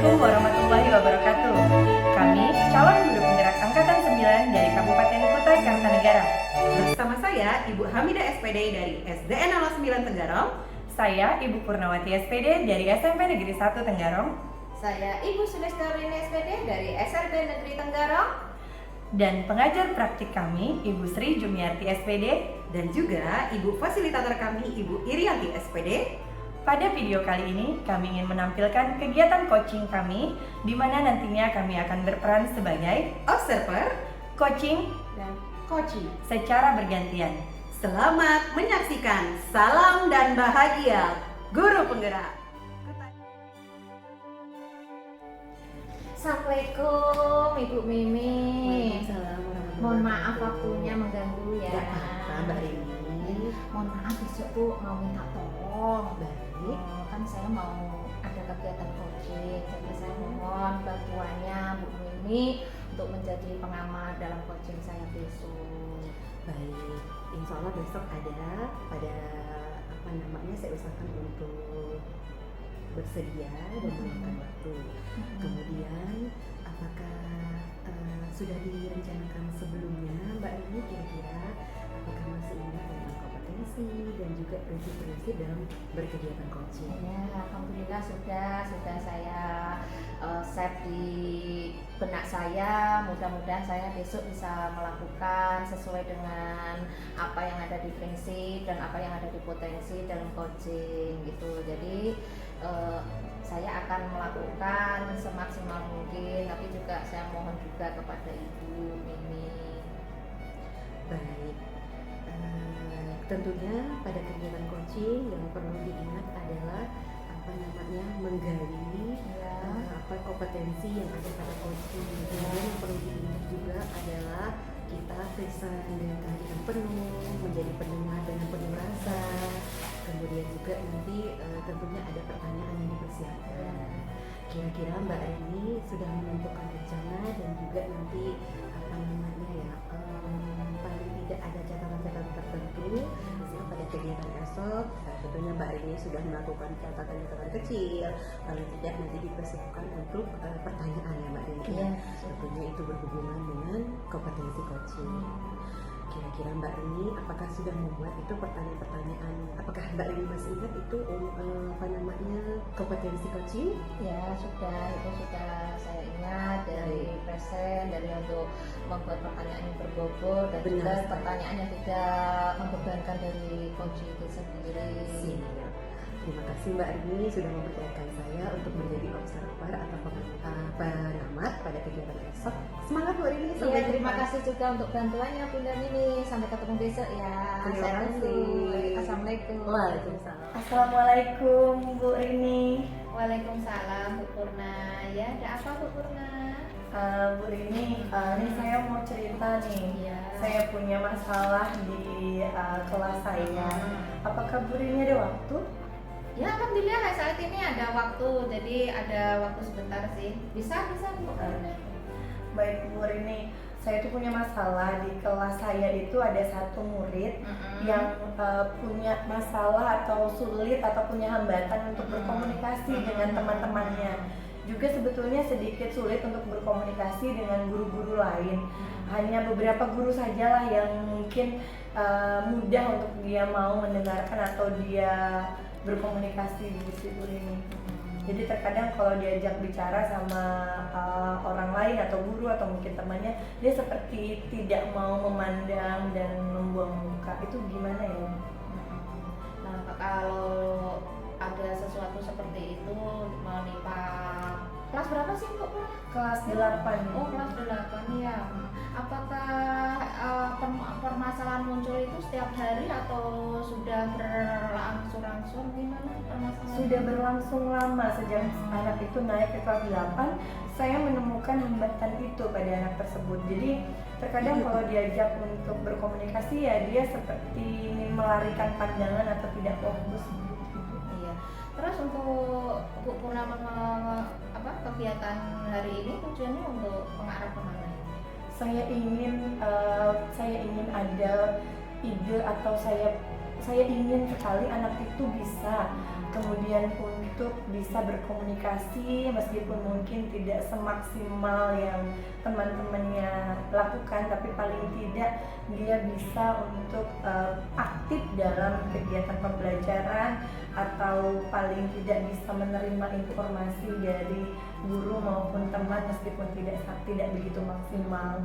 Assalamualaikum warahmatullahi wabarakatuh. Kami calon guru penggerak angkatan 9 dari Kabupaten Kutai Kartanegara. Bersama saya Ibu Hamidah SPD dari SDN 09 Tenggarong. Saya Ibu Purnawati SPD dari SMP Negeri 1 Tenggarong. Saya Ibu Sulestarini SPD dari SRB Negeri Tenggarong. Dan pengajar praktik kami Ibu Sri Jumiarti SPD. Dan juga Ibu fasilitator kami Ibu Irianti SPD. Pada video kali ini kami ingin menampilkan kegiatan coaching kami, di mana nantinya kami akan berperan sebagai Observer coaching Dan Koci. secara bergantian. Selamat menyaksikan. Salam dan bahagia Guru Penggerak. Assalamualaikum Ibu Mimi. Waalaikumsalam warahmatullahi Mohon maaf wabarakatuh. waktunya mengganggu ya. Gak apa-apa Mbak Rini. Mohon maaf besok Bu mau minta tolong. Baik. Kan saya mau ada kegiatan coaching, jadi saya mohon bantuannya Bu Mimi untuk menjadi pengamat dalam coaching saya besok. Baik. Insya Allah besok ada pada saya usahakan untuk bersedia dan meluangkan waktu. Kemudian apakah sudah direncanakan sebelumnya Mbak Rini, kira-kira apakah masih ingat tentang kompetensi dan juga prinsip-prinsip dalam berkegiatan coaching? Ya, alhamdulillah sudah saya set di benak saya. Mudah-mudahan saya besok bisa melakukan sesuai dengan apa yang ada di prinsip dan apa yang ada di potensi dalam coaching gitu. Jadi saya akan melakukan semaksimal mungkin, tapi juga saya mohon juga kepada Ibu Mimi. Baik. Tentunya pada kegiatan coaching yang perlu diingat adalah menggali kompetensi yang ada pada coaching. Kemudian yang perlu diingat juga adalah kita periksa dengan kehadiran penuh, menjadi pendengar dengan penuh rasa. Kemudian juga nanti tentunya ada pertanyaan yang dipersiapkan. Kira-kira Mbak Rini sudah menentukan rencana dan juga nanti paling tidak ada catatan-catatan tertentu. Misalnya pada kegiatan esok, tentunya Mbak Rini sudah melakukan catatan-catatan kecil. Paling tidak nanti dipersiapkan untuk pertanyaan ya Mbak Rini. Iya. Tentunya itu berhubungan dengan kompetensi coaching. Kira-kira Mbak Rini apakah sudah membuat itu pertanyaan-pertanyaan? Apakah Mbak Rini masih ingat itu kompetensi coaching? Ya itu sudah saya ingat dari present, dari untuk membuat pertanyaan yang berbobot dan Benar juga sekali. pertanyaan yang tidak membebankan dari coaching itu sendiri. Siap. Terima kasih Mbak Rini sudah mempercayakan saya untuk menjadi observer atau pengamat pada kegiatan esok. Semangat Bu Rini. Iya, terima kasih juga untuk bantuannya Bunda Mimi. Sampai ketemu besok ya. Terima Saya kasih. tunggu. Assalamualaikum. Waalaikumsalam. Assalamualaikum Bu Rini. Waalaikumsalam Bu Purna. Ya, ada apa Bu Purna? Bu Rini, ini saya mau cerita nih. Iya. Saya punya masalah di kelas saya. Apakah Bu Rini ada waktu? Ya, alhamdulillah saat ini ada waktu. Jadi ada waktu sebentar sih. Bisa Bu Purna. Baik Bu Rini, saya tuh punya masalah di kelas saya itu ada satu murid yang punya masalah atau sulit atau punya hambatan untuk berkomunikasi dengan teman-temannya. Juga sebetulnya sedikit sulit untuk berkomunikasi dengan guru-guru lain. Hanya beberapa guru sajalah yang mungkin mudah untuk dia mau mendengarkan atau dia berkomunikasi di situ ini. Jadi terkadang kalau diajak bicara sama orang lain atau guru atau mungkin temannya, dia seperti tidak mau memandang dan membuang muka. Itu gimana ya? Nah, kalau ada sesuatu seperti itu menimpa kelas berapa sih Bu Purna? Kelas 8. Oh, kelas 8 ya. Apakah permasalahan muncul itu setiap hari atau sudah berlangsung gimana permasalahan? Sudah berlangsung lama sejak anak itu naik ke kelas 8, saya menemukan hambatan itu pada anak tersebut. Jadi terkadang kalau diajak untuk berkomunikasi ya dia seperti melarikan pandangan atau tidak fokus. Iya. Terus untuk Bu Purna kegiatan hari ini tujuannya untuk pengarah kemana? Saya ingin ada ide atau saya saya ingin sekali anak itu bisa kemudian untuk bisa berkomunikasi meskipun mungkin tidak semaksimal yang teman-temannya lakukan, tapi paling tidak dia bisa untuk aktif dalam kegiatan pembelajaran atau paling tidak bisa menerima informasi dari guru maupun teman meskipun tidak begitu maksimal.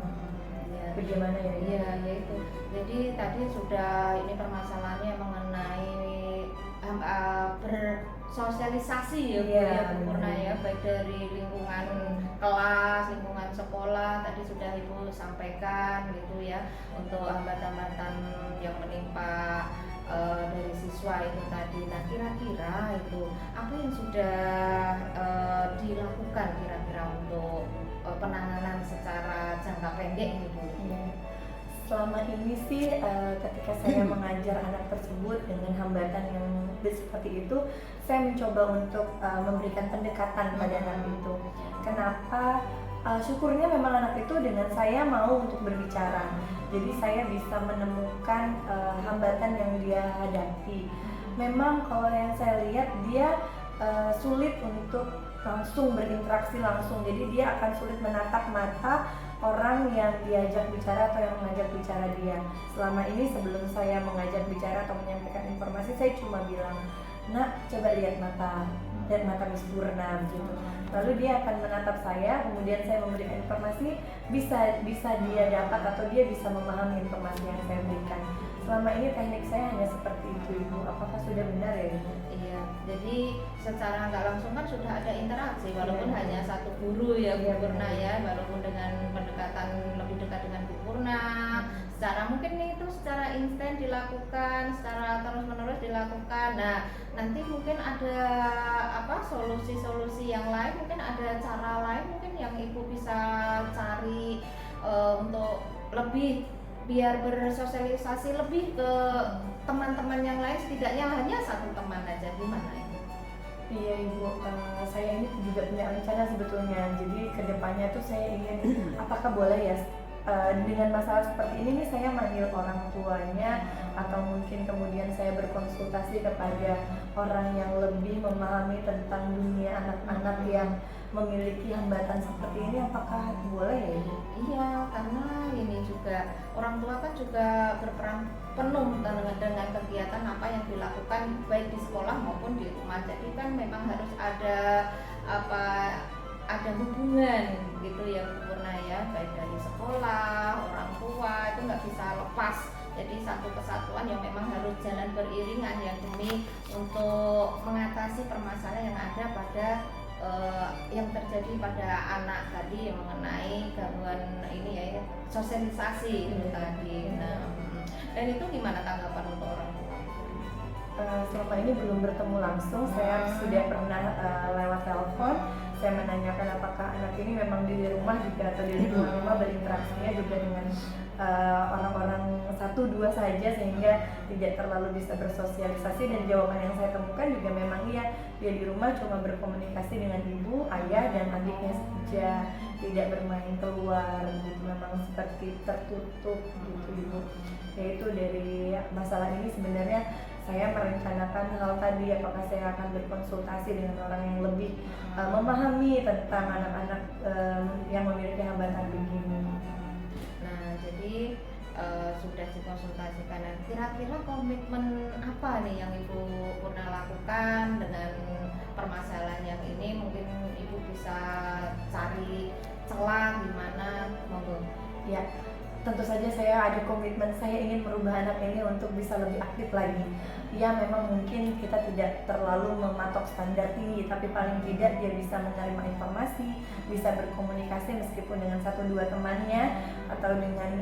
Ya. Bagaimana ya? Iya, ya itu. Jadi tadi sudah ini permasalahannya mengenai bersosialisasi ya Bu Iya, ya Bu Purna ya, baik dari lingkungan kelas, lingkungan sekolah tadi sudah Ibu sampaikan gitu ya, untuk hambatan-hambatan yang menimpa dari siswa itu tadi. Nah kira-kira itu apa yang sudah dilakukan kira-kira untuk penanganan secara jangka pendek ini Bu? Iya. Selama ini sih ketika saya mengajar anak tersebut dengan hambatan yang seperti itu, saya mencoba untuk memberikan pendekatan pada anak itu. Kenapa? Syukurnya memang anak itu dengan saya mau untuk berbicara. Jadi saya bisa menemukan hambatan yang dia hadapi. Memang kalau yang saya lihat dia sulit untuk langsung berinteraksi langsung. Jadi dia akan sulit menatap mata orang yang diajak bicara atau yang mengajak bicara dia. Selama ini sebelum saya mengajak bicara atau menyampaikan informasi, saya cuma bilang, "Nak, coba lihat mata Miss Purna," gitu. Lalu dia akan menatap saya, kemudian saya memberikan informasi, bisa dia dapat atau dia bisa memahami informasi yang saya berikan. Selama ini teknik saya hanya seperti itu, Ibu. Apakah sudah benar ya, Ibu? Iya, jadi secara nggak langsung kan sudah ada interaksi, walaupun Iya. hanya satu guru ya Bu Iya, Purna benar. ya, walaupun dengan pendekatan lebih dekat dengan Bu Purna, secara mungkin itu secara instan dilakukan, secara terus-menerus dilakukan. Nah, nanti mungkin ada solusi-solusi yang lain, mungkin ada cara lain mungkin yang Ibu bisa cari untuk lebih biar bersosialisasi lebih ke teman-teman yang lain, setidaknya hanya satu teman aja. Gimana itu? Iya Ibu, saya ini juga punya rencana sebetulnya. Jadi kedepannya tuh saya ingin, apakah boleh ya dengan masalah seperti ini nih saya manggil orang tuanya atau mungkin kemudian saya berkonsultasi kepada orang yang lebih memahami tentang dunia anak-anak yang memiliki hambatan seperti ini, apakah boleh ya Ibu? Iya, karena ini juga orang tua kan juga berperan penuh dengan kegiatan apa yang dilakukan baik di sekolah maupun di rumah. Jadi kan memang harus ada hubungan gitu ya Bu Purna ya, baik dari sekolah, orang tua itu nggak bisa lepas. Jadi satu kesatuan yang memang harus jalan beriringan yang demi untuk mengatasi permasalahan yang ada pada yang terjadi pada anak tadi yang mengenai gangguan ini ya, sosialisasi itu tadi. Nah, dan itu gimana tanggapan untuk orang tua? Selama ini belum bertemu langsung, saya sudah pernah lewat telepon. Saya menanyakan apakah anak ini memang di rumah juga atau di luar rumah berinteraksinya juga dengan orang-orang 1-2 saja sehingga tidak terlalu bisa bersosialisasi, dan jawaban yang saya temukan juga memang iya, dia di rumah cuma berkomunikasi dengan ibu, ayah, dan adiknya saja, tidak bermain keluar gitu, memang seperti tertutup gitu Ibu. Yaitu dari masalah ini sebenarnya saya merencanakan hal tadi, apakah saya akan berkonsultasi dengan orang yang lebih memahami tentang anak-anak yang memiliki hambatan begini. Nah, jadi sudah dikonsultasikan. Nah, kira-kira komitmen apa nih yang Ibu Purna lakukan dengan permasalahan yang ini? Mungkin Ibu bisa cari celah gimana, monggo. Ya, tentu saja saya ada komitmen, saya ingin merubah anak ini untuk bisa lebih aktif lagi. Ya memang mungkin kita tidak terlalu mematok standar tinggi, tapi paling tidak dia bisa menerima informasi, bisa berkomunikasi meskipun dengan 1-2 temannya atau dengan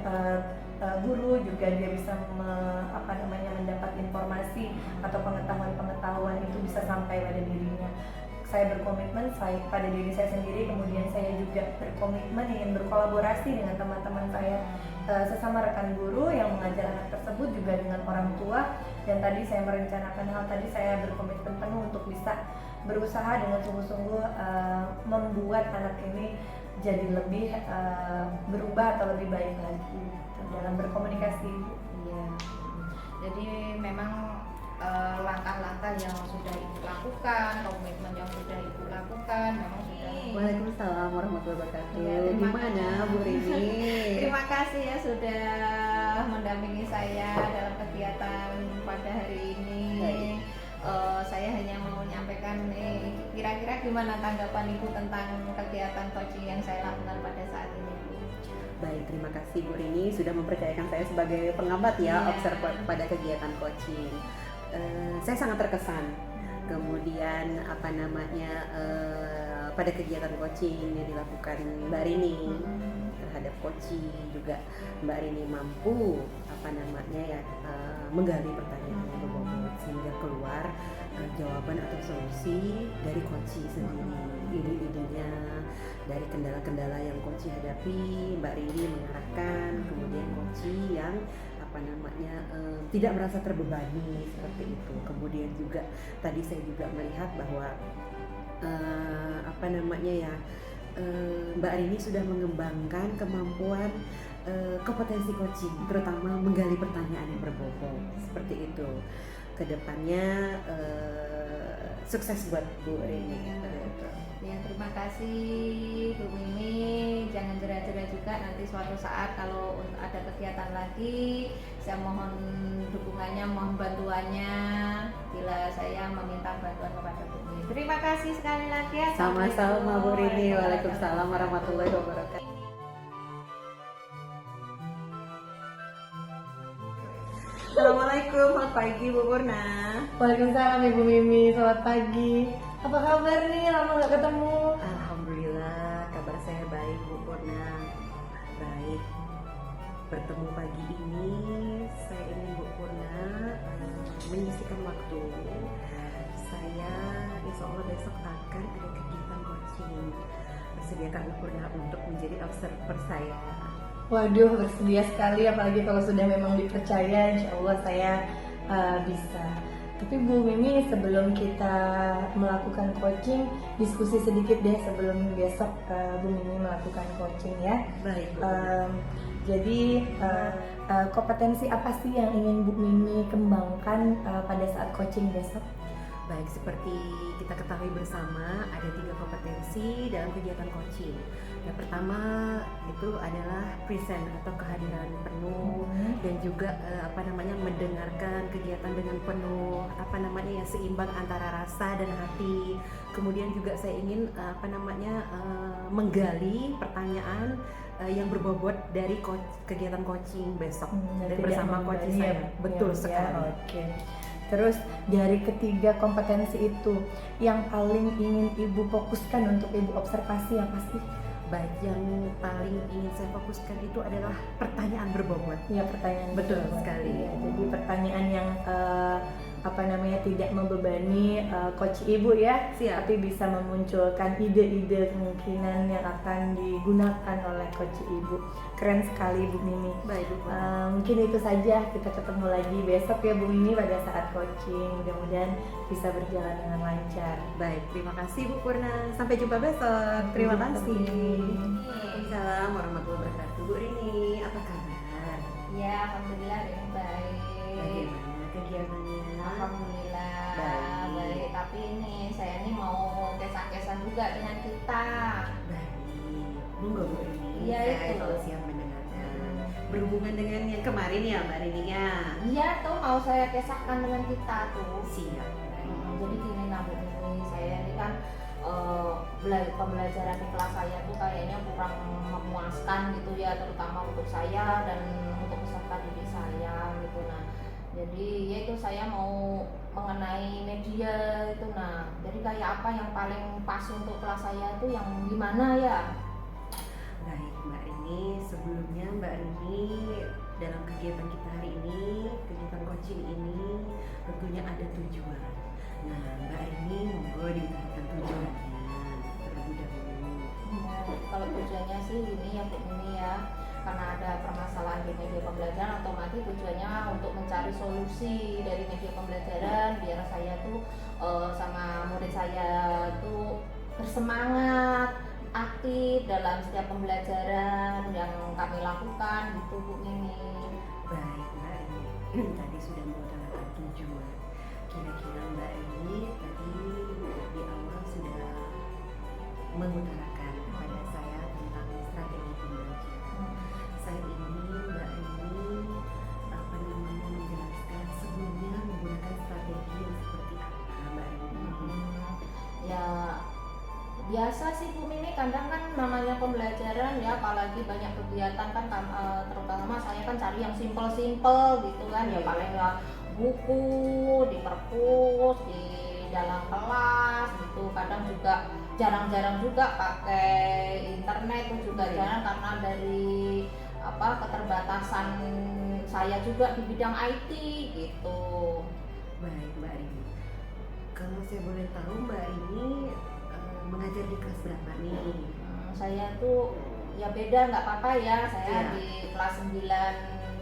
guru juga, dia bisa mendapat informasi atau pengetahuan itu bisa sampai pada dirinya. Saya berkomitmen pada diri saya sendiri, kemudian saya juga berkomitmen ingin berkolaborasi dengan teman-teman saya, sesama rekan guru yang mengajar anak tersebut, juga dengan orang tua. Dan tadi saya merencanakan hal tadi, saya berkomitmen penuh untuk bisa berusaha dengan sungguh-sungguh membuat anak ini jadi lebih berubah atau lebih baik lagi dalam berkomunikasi. Iya. Jadi memang yang sudah Ibu lakukan, komitmen yang sudah Ibu lakukan, memang sudah. Waalaikumsalam warahmatullahi wabarakatuh. Ya, terima Gimana kasih. Bu Rini? Terima kasih ya sudah mendampingi saya dalam kegiatan pada hari ini. Baik. Saya hanya mau menyampaikan nih, kira-kira gimana tanggapan Ibu tentang kegiatan coaching yang saya lakukan pada saat ini, Bu? Baik, terima kasih Bu Rini sudah mempercayakan saya sebagai pengambat ya, Iya. observer pada kegiatan coaching. Saya sangat terkesan. Kemudian apa namanya pada kegiatan coaching yang dilakukan Mbak Rini terhadap coaching juga Mbak Rini mampu apa namanya ya menggali pertanyaan yang berbobot sehingga keluar jawaban atau solusi dari coaching sendiri, ide-idenya dari kendala-kendala yang coaching hadapi. Mbak Rini mengarahkan, kemudian coaching yang apa namanya tidak merasa terbebani seperti itu. Kemudian juga tadi saya juga melihat bahwa apa namanya ya Mbak Rini sudah mengembangkan kemampuan kompetensi coaching, terutama menggali pertanyaan yang berbobot seperti itu. Kedepannya sukses buat Bu Rini. Ya, terima kasih Bu Mimi. Jangan jera-jera juga, nanti suatu saat kalau ada kegiatan lagi, saya mohon dukungannya, mohon bantuannya bila saya meminta bantuan kepada Bu Mimi. Terima kasih sekali lagi ya. Sama-sama Bu Rini. Waalaikumsalam warahmatullahi wabarakatuh. Assalamualaikum, selamat pagi Bu Purna. Waalaikumsalam Ibu Mimi, selamat pagi. Apa kabar nih? Lama gak ketemu. Alhamdulillah, kabar saya baik Bu Purna. Baik, bertemu pagi ini saya ingin Bu Purna menyisihkan waktu. Saya insya Allah besok akan ada kegiatan coaching. Bersediakah Bu Purna untuk menjadi observer saya? Waduh, bersedia sekali, apalagi kalau sudah memang dipercaya, insya Allah saya bisa. Tapi Bu Mimi, sebelum kita melakukan coaching, diskusi sedikit deh sebelum besok Bu Mimi melakukan coaching ya. Baik Bu. Jadi kompetensi apa sih yang ingin Bu Mimi kembangkan pada saat coaching besok? Baik, seperti kita ketahui bersama ada 3 kompetensi dalam kegiatan coaching. Yang pertama itu adalah present atau kehadiran penuh dan juga apa namanya mendengarkan kegiatan dengan penuh apa namanya ya seimbang antara rasa dan hati. Kemudian juga saya ingin apa namanya menggali pertanyaan yang berbobot dari kegiatan coaching besok dan bersama coach saya. Betul sekali. Oke. Terus dari ketiga kompetensi itu yang paling ingin Ibu fokuskan untuk Ibu observasi apa sih? Baik, yang paling ingin saya fokuskan itu adalah pertanyaan berbobot. Ya, pertanyaan Betul berbobot. sekali. Ya, jadi pertanyaan yang apa namanya tidak membebani coach Ibu ya, Siap. tapi bisa memunculkan ide-ide kemungkinan yang akan digunakan oleh coach Ibu. Keren sekali Bu Mimi. Baik Bu. Mungkin itu saja, kita ketemu lagi besok ya Bu Mimi pada saat coaching. Mudah-mudahan bisa berjalan dengan lancar. Baik, terima kasih Bu Purna. Sampai jumpa besok. Terima kasih. Waalaikumsalam warahmatullahi wabarakatuh. Bu Rini, apa kabar? Ya, alhamdulillah dengan baik. Bagaimana kegiatannya? Alhamdulillah Baik. baik. Tapi ini saya ini mau kesan-kesan juga dengan kita. Baik, monggo Bu Rini. Iya, Saya itu. selalu siap mendengarkan. Berhubungan dengan yang kemarin ya Mbak Rini ya. Iya tuh mau saya kisahkan dengan kita tuh. Siap. Jadi gini Bu Mimi, saya ini kan pembelajaran di kelas saya tuh kayaknya kurang memuaskan gitu ya, terutama untuk saya dan untuk peserta didik saya gitu. Nah, jadi ya itu saya mau mengenai media itu. Nah, jadi kayak apa yang paling pas untuk kelas saya itu yang gimana ya? Baik Mbak Rini, sebelumnya Mbak Rini dalam kegiatan kita hari ini, kegiatan coaching ini tentunya ada tujuan. Nah Mbak Rini monggo diutarakan tujuannya terlebih dahulu. Kalau tujuannya sih ini ya Bu Mimi ya, karena ada permasalahan di media pembelajaran, otomatis tujuannya untuk mencari solusi dari media pembelajaran biar saya tuh sama murid saya tuh bersemangat, aktif dalam setiap pembelajaran yang kami lakukan gitu Bu Mimi. Baik Mbak Rini, tadi sudah mengutarakan tujuan. Kira-kira Mbak Rini mengutarakan kepada saya tentang strategi pembelajaran. Saya ingin Mbak Rini menjelaskan sebelumnya menggunakan strategi yang seperti apa Mbak Rini. Ya biasa sih Bu Mimi, kadang kan namanya pembelajaran ya, apalagi banyak kegiatan kan, terutama saya kan cari yang simple gitu kan ya, paling ya buku di perpus, di dalam kelas gitu. Kadang juga jarang-jarang juga pakai internet, itu juga jarang karena dari keterbatasan saya juga di bidang IT gitu. Baik Mbak Rini, kalau saya boleh tahu Mbak Rini mengajar di kelas berapa nih? Saya tuh ya beda, nggak apa-apa ya, saya Iya. di kelas 9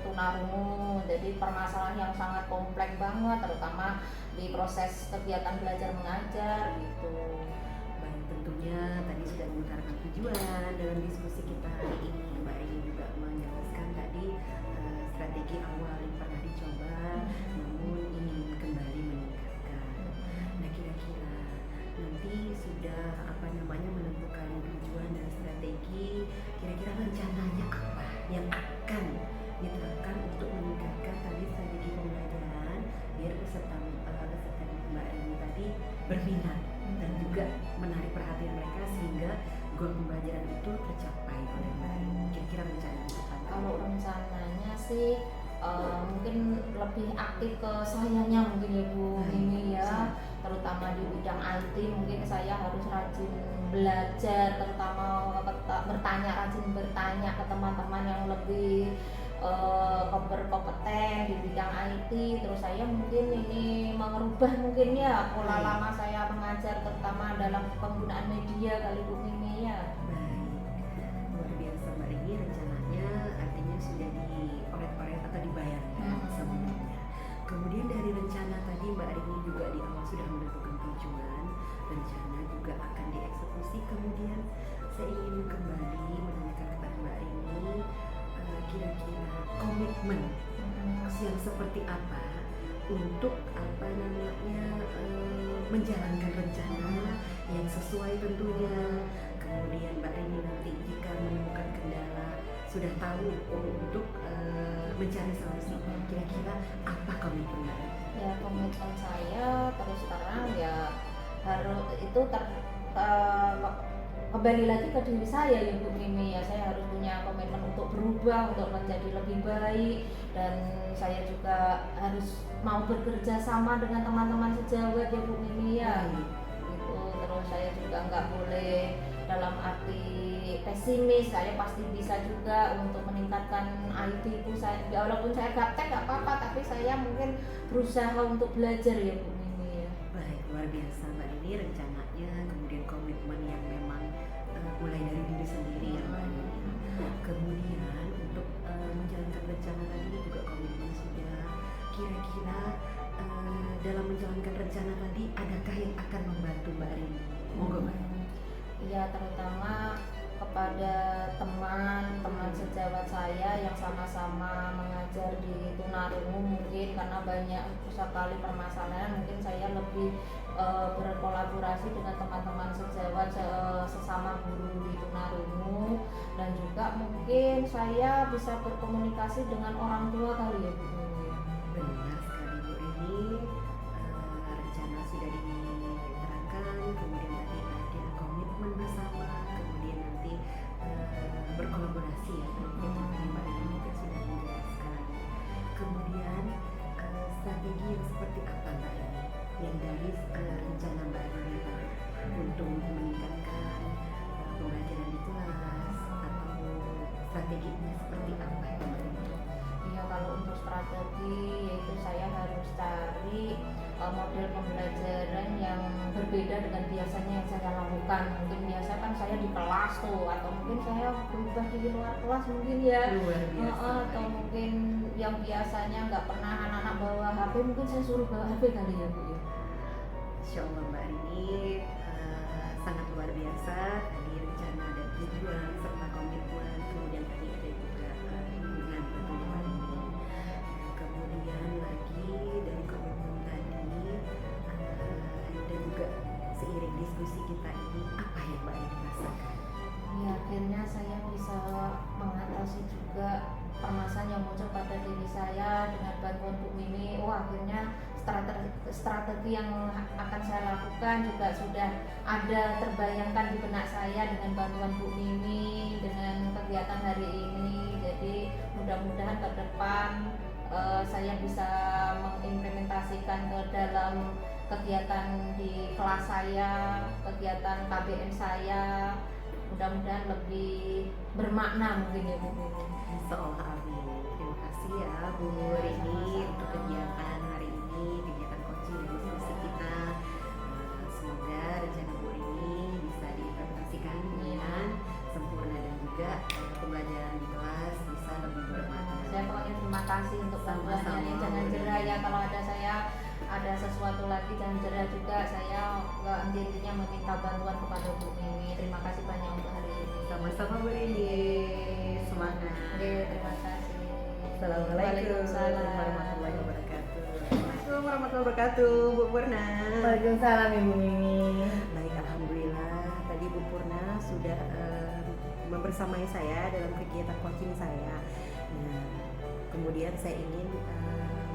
tunarungu, jadi permasalahan yang sangat kompleks banget, terutama di proses kegiatan belajar mengajar gitu. Baik, tentunya tadi sudah mengutarakan tujuan dalam diskusi kita hari ini. Mbak Rini juga menjelaskan tadi strategi awal yang pernah dicoba, namun ingin kembali meningkatkan. Nah, kira-kira nanti sudah menentukan tujuan dan strategi, kira-kira rencananya apa yang akan diterapkan untuk meningkatkan tadi strategi pembelajaran biar peserta Mbak Rini tadi berminat dan juga menarik perhatian mereka sehingga goal pembelajaran itu tercapai oleh Mbak Rini. Kira-kira rencananya apa? Kalau rencananya sih mungkin lebih aktif ke sayanya mungkin ya Bu Mimi ya, terutama di bidang IT. Mungkin saya harus rajin belajar, terutama rajin bertanya ke teman-teman yang lebih berkompeten di bidang IT. Terus saya mungkin ini merubah mungkin ya pola lama saya mengajar, terutama dalam penggunaan media kali Bu Mimi ya. Baik, luar biasa Mbak Rini, rencananya artinya sudah dioret-oret atau dibayarkan sebelumnya. Kemudian dari rencana tadi Mbak Rini juga di awal sudah menentukan tujuan, rencana juga akan dieksekusi. Kemudian saya ingin kembali menanyakan kepada Mbak Rini, kira-kira komitmen yang seperti apa untuk menjalankan rencana yang sesuai tentunya. Kemudian Mbak Rini nanti jika menemukan kendala sudah tahu untuk mencari solusi. Kira-kira apa komitmen Mbak Rini? Ya komitmen saya terus terang ya harus itu kembali lagi ke diri saya ya Bu Mimi ya. Saya harus punya komitmen untuk berubah, untuk menjadi lebih baik, dan saya juga harus mau bekerja sama dengan teman-teman sejawat ya Bu Mimi ya. Gitu. Terus saya juga nggak boleh dalam arti pesimis, saya pasti bisa juga untuk meningkatkan IT ku. Saya walaupun saya gaptek nggak apa-apa, tapi saya mungkin berusaha untuk belajar ya Bu Mimi ya. Baik, luar biasa Mbak Rini, rencananya kemudian komitmen yang memang mulai dari diri sendiri ya Mbak Rini. Kemudian untuk menjalankan rencana tadi juga komitmen sudah. Kira-kira dalam menjalankan rencana tadi adakah yang akan membantu Mbak Rini? Monggo Mbak. Iya, terutama kepada teman-teman sejawat saya yang sama-sama mengajar di tunarungu, mungkin karena banyak sekali permasalahan, mungkin saya lebih berkolaborasi dengan teman-teman sejawat sesama guru di tunarungu, dan juga mungkin saya bisa berkomunikasi dengan orang tua kali ya Bu. Benar sekali Bu Rini, rencana sudah diterangkan, kemudian tadi ada komitmen bersama, kemudian nanti berkolaborasi ya, tadi Mbak Rini juga sudah menjelaskan. Kemudian strategi yang seperti apa Mbak Rini yang dari rencana Mbak Rini untuk meningkatkan pembelajaran di kelas, atau strateginya seperti apa Mbak Rini? Ya kalau untuk strategi yaitu saya harus cari model pembelajaran yang berbeda dengan biasanya yang saya lakukan. Mungkin biasa kan saya di kelas tuh, atau mungkin saya berubah di luar kelas mungkin ya. Atau mungkin yang biasanya nggak pernah anak-anak bawa HP, mungkin saya suruh bawa HP kali ya Bu ya. Insya Allah Mbak Rini sangat luar biasa. Tadi rencana dan tujuan serta komitmen, kemudian tadi ada juga hubungan tentunya Mbak Rini. Kemudian lagi dari komitmen tadi dan juga seiring diskusi kita ini apa yang Mbak Rini rasakan? Ya, akhirnya saya bisa mengatasi juga permasalahan yang muncul pada diri saya dengan bantuan Bu Mimi. Akhirnya strategi yang akan saya lakukan juga sudah ada terbayangkan di benak saya dengan bantuan Bu Mimi, dengan kegiatan hari ini. Jadi mudah-mudahan ke depan saya bisa mengimplementasikan ke dalam kegiatan di kelas saya, kegiatan KBM saya. Mudah-mudahan lebih bermakna mungkin ya Bu Mimi. Insyaallah, amin. Terima kasih ya Bu Rini untuk kegiatan hari ini, kegiatan coaching dan diskusi kita. Semoga rencana Bu Rini bisa diimplementasikan dengan sempurna dan juga pembelajaran di kelas bisa lebih bermakna. Saya pokoknya terima kasih untuk Sama-sama. bantuannya. Jangan jerah ya kalau ada sesuatu lagi, jangan jerah juga. Saya intinya meminta bantuan kepada Bu Mimi. Terima kasih banyak untuk hari ini. Sama-sama Bu Rini. Semangat. Oke, terima kasih. Assalamualaikum warahmatullahi wabarakatuh. Assalamualaikum warahmatullahi wabarakatuh, Bu Purna. Waalaikumsalam Ibu Mimi. Baik, alhamdulillah. Tadi Bu Purna sudah membersamai saya dalam kegiatan coaching saya. Nah, kemudian saya ingin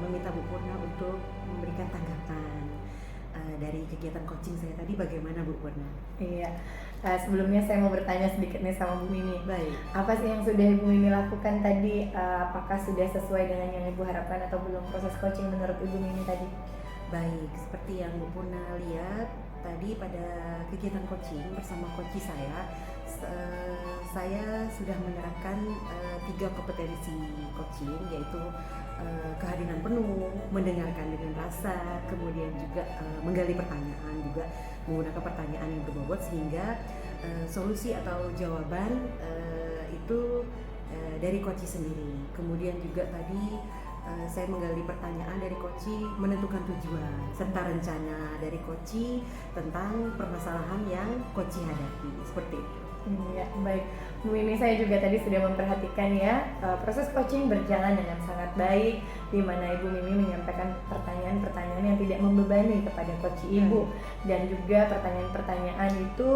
meminta Bu Purna untuk memberikan tanggapan dari kegiatan coaching saya tadi. Bagaimana Bu Purna? Iya. Sebelumnya saya mau bertanya sedikit nih sama Bu Mimi. Baik. Apa sih yang sudah Ibu Mimi lakukan tadi? Apakah sudah sesuai dengan yang Ibu harapkan atau belum proses coaching menurut Ibu Mimi tadi? Baik, seperti yang Bu Purna lihat tadi pada kegiatan coaching bersama coach saya sudah menerapkan 3 kompetensi coaching, yaitu kehadiran penuh, mendengarkan dengan rasa, kemudian juga menggali pertanyaan, juga menggunakan pertanyaan yang berbobot sehingga solusi atau jawaban itu dari coach sendiri. Kemudian juga tadi saya menggali pertanyaan dari coach, menentukan tujuan serta rencana dari coach tentang permasalahan yang coach hadapi, seperti itu. Ya, baik. Bu Mimi, saya juga tadi sudah memperhatikan ya, proses coaching berjalan dengan sangat baik, di mana Ibu Mimi menyampaikan pertanyaan-pertanyaan yang tidak membebani kepada coach Ibu, dan juga pertanyaan-pertanyaan itu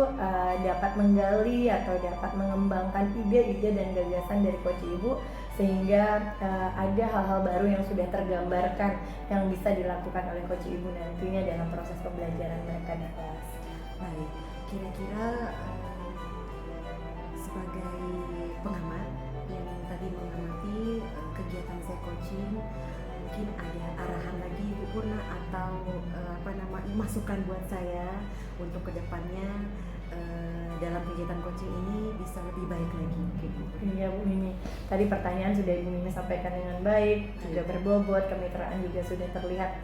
dapat menggali atau dapat mengembangkan ide-ide dan gagasan dari coach Ibu, sehingga ada hal-hal baru yang sudah tergambarkan yang bisa dilakukan oleh coach Ibu nantinya dalam proses pembelajaran mereka di kelas. Baik, kira-kira sebagai pengamat yang tadi mengamati kegiatan saya coaching, mungkin ada arahan lagi Bu Purna atau masukan buat saya untuk kedepannya dalam kegiatan coaching ini bisa lebih baik lagi mungkin Bu Purna. Iya Bu Mimi, tadi pertanyaan sudah Ibu Mimi sampaikan dengan baik, juga berbobot, kemitraan juga sudah terlihat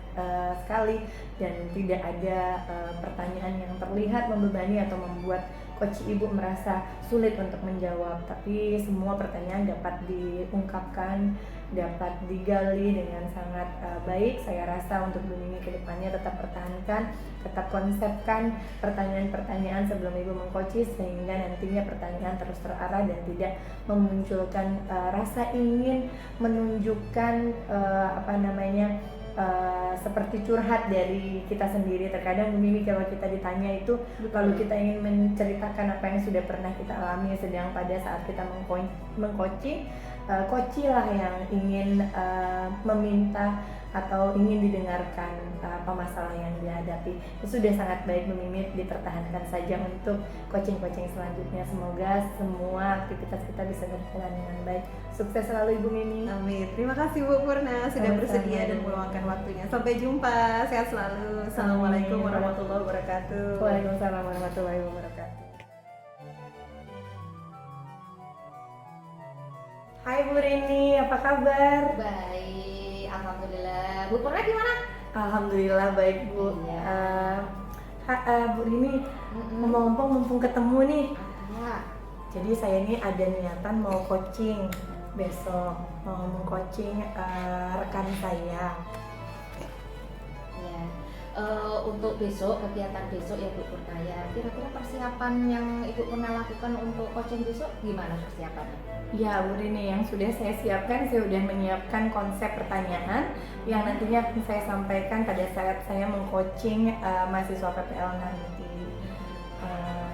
sekali, dan tidak ada pertanyaan yang terlihat membebani atau membuat coach Ibu merasa sulit untuk menjawab, tapi semua pertanyaan dapat diungkapkan, dapat digali dengan sangat baik. Saya rasa untuk Bu Mimi ke depannya tetap pertahankan, tetap konsepkan pertanyaan-pertanyaan sebelum Ibu mengcoach, sehingga nantinya pertanyaan terus terarah dan tidak memunculkan rasa ingin menunjukkan seperti curhat dari kita sendiri. Terkadang Bu Mimi kalau kita ditanya itu, kalau kita ingin menceritakan apa yang sudah pernah kita alami, sedang pada saat kita mengcoaching, coach lah yang ingin meminta atau ingin didengarkan apa masalah yang dihadapi. Itu sudah sangat baik Bu Mimi, dipertahankan saja untuk coaching-coaching selanjutnya. Semoga semua aktivitas kita bisa berjalan dengan baik. Sukses selalu Ibu Mimi. Amin. Terima kasih Bu Purna sudah Sama-sama. bersedia dan meluangkan waktunya. Sampai jumpa. Sehat selalu. Assalamualaikum warahmatullahi wabarakatuh. Waalaikumsalam warahmatullahi wabarakatuh. Hai Bu Rini, apa kabar? Baik, alhamdulillah. Bu Purna gimana? Alhamdulillah baik Bu. Iya. Bu Rini, ngomong-ngomong mumpung ketemu nih, Ada. jadi saya ini ada niatan mau coaching besok, mau meng-coaching rekan saya. Ya. Untuk besok, kegiatan besok ya Bu Purna ya. Kira-kira persiapan yang Ibu pernah lakukan untuk coaching besok gimana persiapannya? Ya Bu Rini, yang sudah saya siapkan, saya sudah menyiapkan konsep pertanyaan yang nantinya akan saya sampaikan pada saat saya meng-coaching mahasiswa PPL nanti.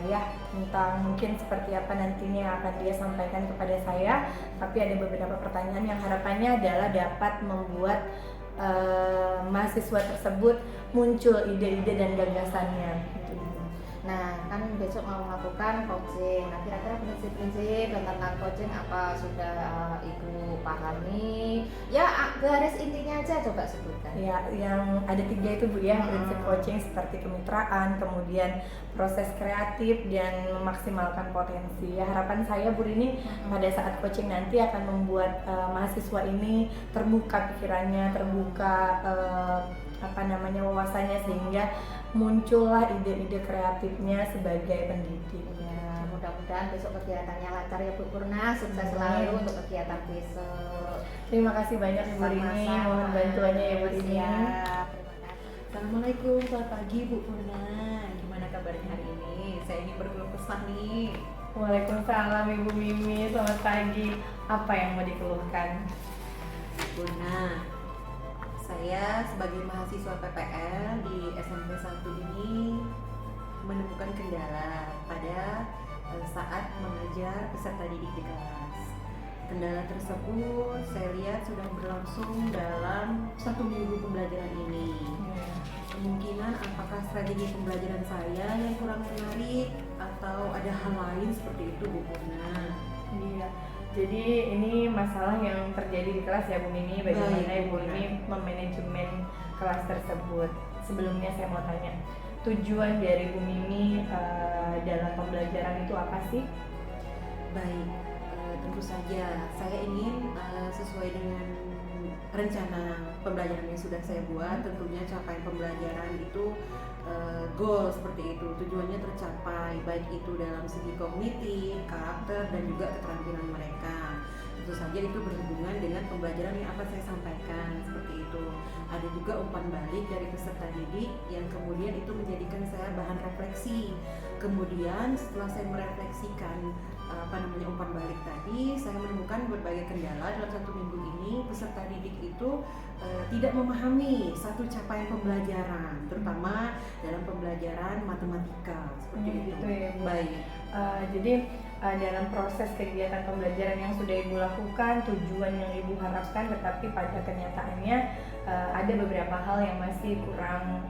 ya tentang mungkin seperti apa nantinya yang akan dia sampaikan kepada saya, tapi ada beberapa pertanyaan yang harapannya adalah dapat membuat mahasiswa tersebut muncul ide-ide dan gagasannya. Nah, kan besok mau melakukan coaching. Nah, kira-kira prinsip-prinsip tentang coaching apa sudah Ibu pahami? Ya, garis intinya aja coba sebutkan. Ya, yang ada 3 itu Bu ya, prinsip coaching seperti kemitraan, kemudian proses kreatif dan memaksimalkan potensi. Ya, harapan saya Bu ini pada saat coaching nanti akan membuat mahasiswa ini terbuka pikirannya, terbuka wawasannya, sehingga muncullah ide-ide kreatifnya sebagai pendidik. Ya, mudah-mudahan besok kegiatannya lancar ya Bu Purna, sukses selalu untuk kegiatan besok. Terima kasih banyak Ibu Rini, mohon bantuannya ya Bu Rini. Siap, terima kasih. Assalamualaikum, selamat pagi Bu Purna. Gimana kabarnya hari ini? Saya ingin berkeluh kesah nih. Waalaikumsalam Ibu Mimi, selamat pagi. Apa yang mau dikeluhkan? Purna, saya sebagai mahasiswa PPL di SMP 1 ini menemukan kendala pada saat mengajar peserta didik di kelas. Kendala tersebut saya lihat sudah berlangsung dalam 1 minggu pembelajaran ini. Kemungkinan apakah strategi pembelajaran saya yang kurang menarik atau ada hal lain seperti itu Bu Purna? Iya. Jadi ini masalah yang terjadi di kelas ya Bu Mimi, bagaimana Baik, Ibu Mimi memanajemen kelas tersebut. Sebelumnya saya mau tanya, tujuan dari Bu Mimi dalam pembelajaran itu apa sih? Baik, tentu saja saya ingin sesuai dengan rencana pembelajaran yang sudah saya buat, tentunya capaian pembelajaran itu goal seperti itu, tujuannya tercapai baik itu dalam segi kognitif, karakter dan juga keterampilan mereka. Tentu saja itu berhubungan dengan pembelajaran yang akan saya sampaikan seperti itu. Ada juga umpan balik dari peserta didik yang kemudian itu menjadikan saya bahan refleksi. Kemudian setelah saya merefleksikan umpan balik tadi, saya menemukan berbagai kendala dalam 1 minggu ini. Peserta didik itu tidak memahami satu capaian pembelajaran, terutama dalam pembelajaran matematika seperti itu. Ya, Bu. Baik. Jadi dalam proses kegiatan pembelajaran yang sudah Ibu lakukan, tujuan yang Ibu harapkan, tetapi pada kenyataannya ada beberapa hal yang masih kurang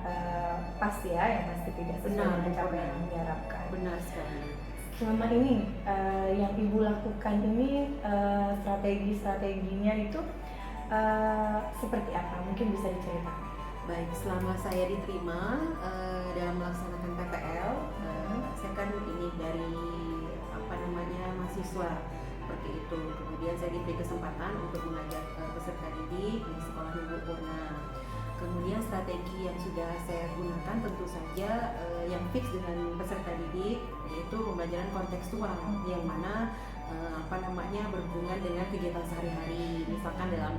pas ya, yang masih tidak sesuai dengan capaian yang diharapkan. Benar sekali. Selama ini yang Ibu lakukan ini strategi-strateginya itu seperti apa? Mungkin bisa diceritakan. Baik, selama saya diterima dalam melaksanakan PPL, saya kan ini dari mahasiswa seperti itu. Kemudian saya diberi kesempatan untuk mengajar peserta didik di sekolah Ibu Purna. Kemudian strategi yang sudah saya gunakan tentu saja yang fix dengan peserta didik, yaitu pembelajaran kontekstual yang mana berhubungan dengan kegiatan sehari-hari, misalkan dalam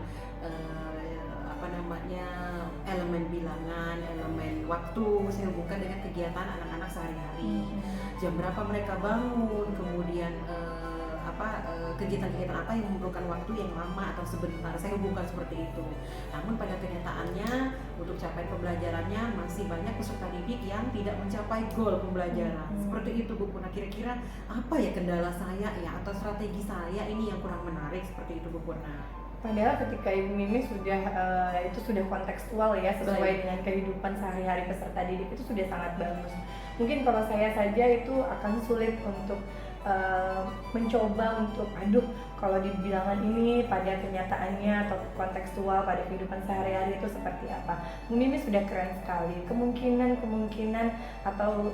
elemen bilangan, elemen waktu, saya hubungkan dengan kegiatan anak-anak sehari-hari. Jam berapa mereka bangun, kemudian kegiatan-kegiatan apa yang memerlukan waktu yang lama atau sebentar, saya hubungkan seperti itu. Namun pada kenyataannya untuk capaian pembelajarannya masih banyak peserta didik yang tidak mencapai goal pembelajaran. Seperti itu Bu Purna. Kira-kira apa ya kendala saya ya atau strategi saya ini yang kurang menarik seperti itu Bu Purna? Padahal ketika Ibu Mimi sudah itu sudah kontekstual ya, sesuai Baik. dengan kehidupan sehari-hari peserta didik, itu sudah sangat bagus. Mungkin kalau saya saja itu akan sulit untuk mencoba untuk kalau di bilangan ini pada kenyataannya atau kontekstual pada kehidupan sehari-hari itu seperti apa. Bu Mimi sudah keren sekali. Kemungkinan atau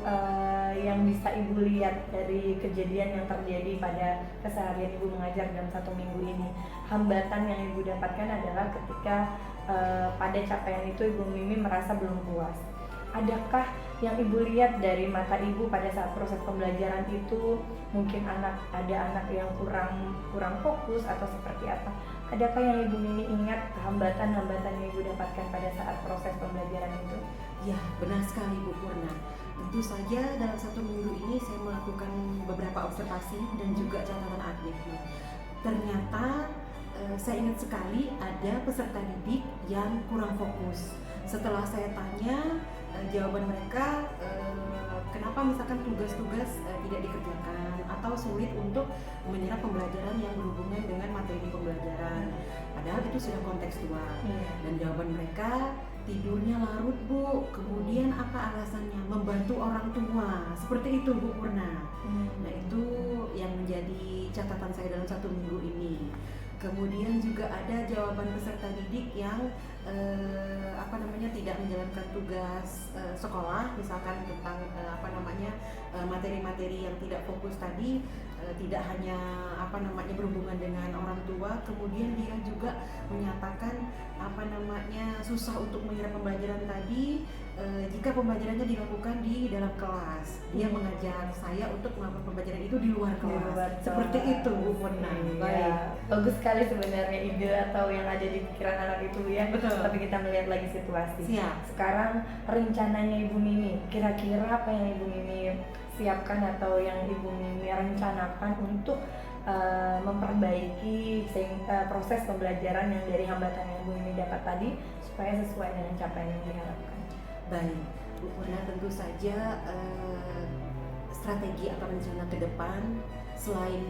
yang bisa Ibu lihat dari kejadian yang terjadi pada keseharian Ibu mengajar dalam 1 minggu ini, hambatan yang Ibu dapatkan adalah ketika pada capaian itu Ibu Mimi merasa belum puas. Adakah yang Ibu lihat dari mata Ibu pada saat proses pembelajaran itu, mungkin ada anak yang kurang fokus atau seperti apa? Adakah yang Ibu Mimi ingat hambatan-hambatan yang Ibu dapatkan pada saat proses pembelajaran itu? Ya, benar sekali Bu Purna. Tentu saja dalam 1 minggu ini saya melakukan beberapa observasi dan juga catatan admin. Ternyata saya ingat sekali ada peserta didik yang kurang fokus. Setelah saya tanya, jawaban mereka kenapa misalkan tugas-tugas tidak dikerjakan atau sulit untuk menyerap pembelajaran yang berhubungan dengan materi pembelajaran, padahal itu sudah kontekstual. Dan jawaban mereka, tidurnya larut Bu, kemudian apa alasannya? Membantu orang tua, seperti itu Bu Purna. Nah itu yang menjadi catatan saya dalam 1 minggu ini. Kemudian juga ada jawaban peserta didik yang tidak menjalankan tugas sekolah, misalkan tentang materi-materi yang tidak fokus tadi, tidak hanya berhubungan dengan orang tua. Kemudian dia juga menyatakan susah untuk menyerap pembelajaran tadi jika pembelajarannya dilakukan di dalam kelas. Dia mengajak saya untuk melakukan pembelajaran itu di luar kelas. Seperti itu Bu Purna. Ya, bagus sekali sebenarnya ide atau yang ada di pikiran anak itu ya. Betul. Tapi kita melihat lagi situasi. Siap. Sekarang rencananya Ibu Mimi, kira-kira apa yang Ibu Mimi siapkan atau yang Ibu Mimi rencanakan untuk memperbaiki proses pembelajaran yang dari hambatan yang Ibu Mimi dapat tadi supaya sesuai dengan capaian yang diharapkan. Baik, Bu Purna, tentu saja strategi atau rencana ke depan selain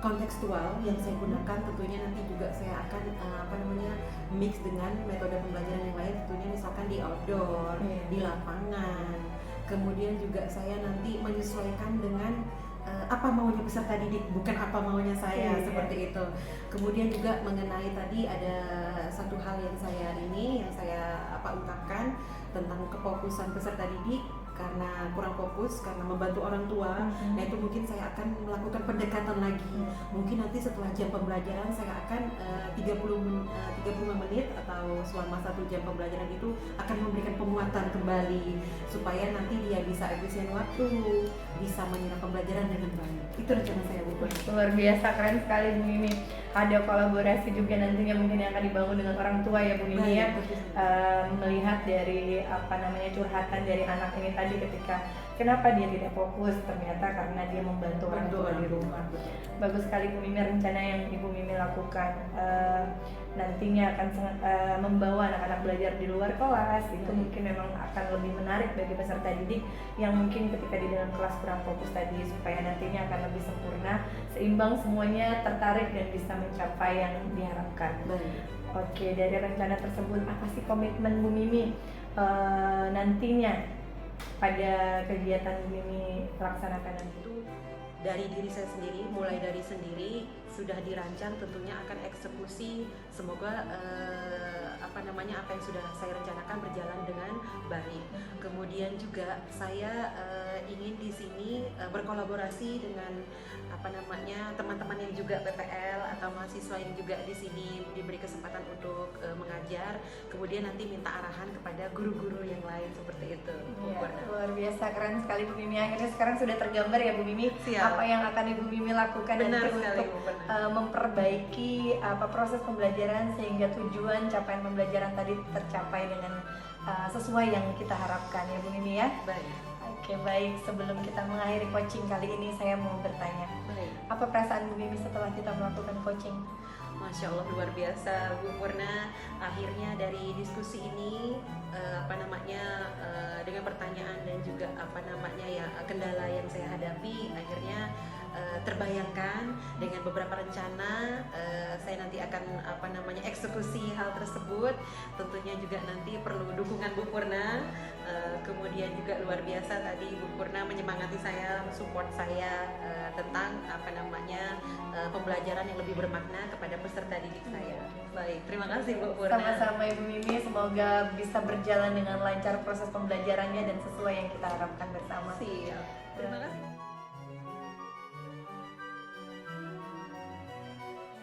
kontekstual yang saya gunakan, tentunya nanti juga saya akan mix dengan metode pembelajaran yang lain, tentunya misalkan di outdoor, di lapangan. Kemudian juga saya nanti menyesuaikan dengan apa maunya peserta didik, bukan apa maunya saya, seperti itu. Kemudian juga mengenai tadi ada satu hal yang saya ungkapkan tentang kefokusan peserta didik karena kurang fokus, karena membantu orang tua. Nah itu mungkin saya akan melakukan pendekatan lagi. Mungkin nanti setelah jam pembelajaran saya akan 35 menit atau selama 1 jam pembelajaran itu akan memberikan penguatan kembali supaya nanti dia bisa efisien waktu, bisa menyerap pembelajaran dengan baik. Itu rencana saya Bu. Luar biasa, keren sekali Bu Mimi. Ada kolaborasi juga nantinya mungkin yang akan dibangun dengan orang tua ya Bu Mimi ya. Melihat dari curhatan dari anak ini tadi ketika kenapa dia tidak fokus, ternyata karena dia membantu orang tua di rumah. Bagus sekali Bu Mimi rencana yang Ibu Mimi lakukan. Nantinya akan membawa anak-anak belajar di luar kelas. Itu mungkin memang akan lebih menarik bagi peserta didik yang mungkin ketika di dalam kelas kurang fokus tadi, supaya nantinya akan lebih sempurna, seimbang, semuanya tertarik dan bisa mencapai yang diharapkan. Oke, dari rencana tersebut apa sih komitmen Bu Mimi nantinya pada kegiatan Bu Mimi laksanakan nanti? Itu dari diri saya sendiri, mulai dari sendiri sudah dirancang, tentunya akan eksekusi. Semoga apa yang sudah saya rencanakan berjalan dengan baik. Kemudian juga saya ingin di sini berkolaborasi dengan teman-teman yang juga PPL atau mahasiswa yang juga di sini diberi kesempatan untuk mengajar. Kemudian nanti minta arahan kepada guru-guru yang lain, seperti itu. Luar biasa, keren sekali Bu Mimi. Akhirnya sekarang sudah tergambar ya Bu Mimi. apa yang akan Ibu Mimi lakukan nanti untuk memperbaiki proses pembelajaran sehingga tujuan capaian pembelajaran tadi tercapai dengan sesuai yang kita harapkan ya Bu Mimi ya. Oke, baik. Sebelum kita mengakhiri coaching kali ini, saya mau bertanya, apa perasaan Bu Mimi setelah kita melakukan coaching? Masya Allah, luar biasa Bu Purna. Akhirnya dari diskusi ini dengan pertanyaan dan juga kendala yang saya hadapi, akhirnya terbayangkan dengan beberapa rencana. Saya nanti akan eksekusi hal tersebut. Tentunya juga nanti perlu dukungan Bu Purna. Kemudian juga luar biasa tadi Bu Purna menyemangati saya, support saya tentang pembelajaran yang lebih bermakna kepada peserta didik saya. Baik, terima kasih Bu Purna. Sama-sama Ibu Mimi, semoga bisa berjalan dengan lancar proses pembelajarannya dan sesuai yang kita harapkan bersama. Siap. Terima kasih.